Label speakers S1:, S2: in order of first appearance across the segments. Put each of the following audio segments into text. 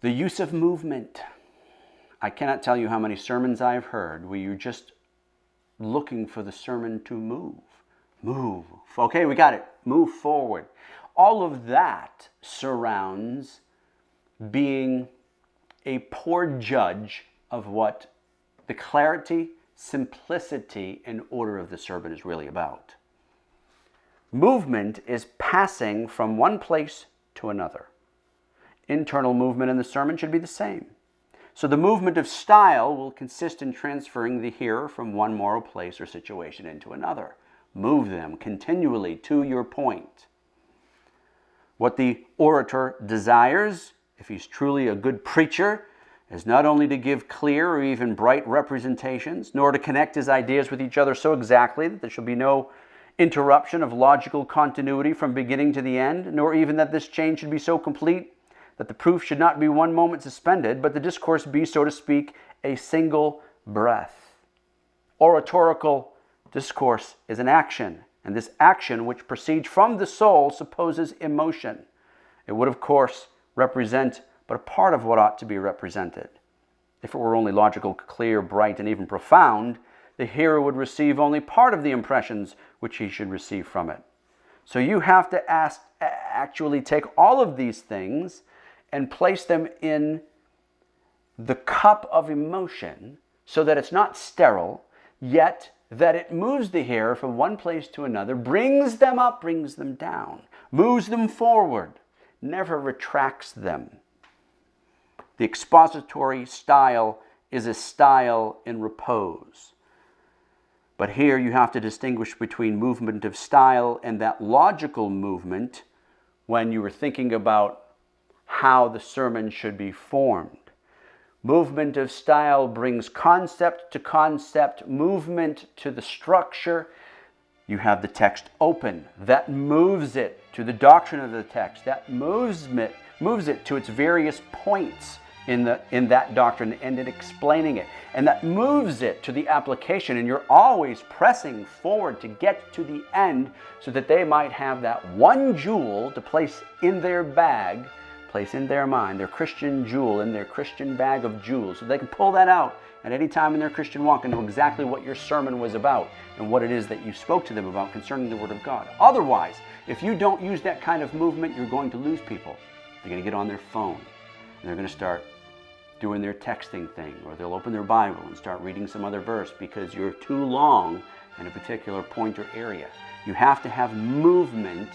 S1: The use of movement. I cannot tell you how many sermons I've heard where you're just looking for the sermon to move. Move. Okay, we got it. Move forward. All of that surrounds being a poor judge of what the clarity, simplicity, and order of the sermon is really about. Movement is passing from one place to another. Internal movement in the sermon should be the same. So the movement of style will consist in transferring the hearer from one moral place or situation into another. Move them continually to your point. What the orator desires, if he's truly a good preacher, is not only to give clear or even bright representations, nor to connect his ideas with each other so exactly that there shall be no interruption of logical continuity from beginning to the end, nor even that this chain should be so complete that the proof should not be one moment suspended, but the discourse be, so to speak, a single breath. Oratorical discourse is an action, and this action, which proceeds from the soul, supposes emotion. It would, of course, represent but a part of what ought to be represented. If it were only logical, clear, bright, and even profound, the hearer would receive only part of the impressions which he should receive from it. So you have to actually take all of these things and place them in the cup of emotion so that it's not sterile, yet that it moves the hearer from one place to another, brings them up, brings them down, moves them forward, never retracts them. The expository style is a style in repose. But here you have to distinguish between movement of style and that logical movement when you were thinking about how the sermon should be formed. Movement of style brings concept to concept, movement to the structure. You have the text open. That moves it to the doctrine of the text. That moves it to its various points in that doctrine and in explaining it. And that moves it to the application. And you're always pressing forward to get to the end so that they might have that one jewel to place in their bag, place in their mind, their Christian jewel in their Christian bag of jewels. So they can pull that out at any time in their Christian walk and know exactly what your sermon was about and what it is that you spoke to them about concerning the Word of God. Otherwise, if you don't use that kind of movement, you're going to lose people. They're going to get on their phone and they're going to start doing their texting thing, or they'll open their Bible and start reading some other verse because you're too long in a particular point or area. You have to have movement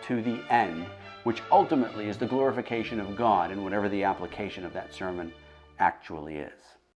S1: to the end, which ultimately is the glorification of God in whatever the application of that sermon actually is.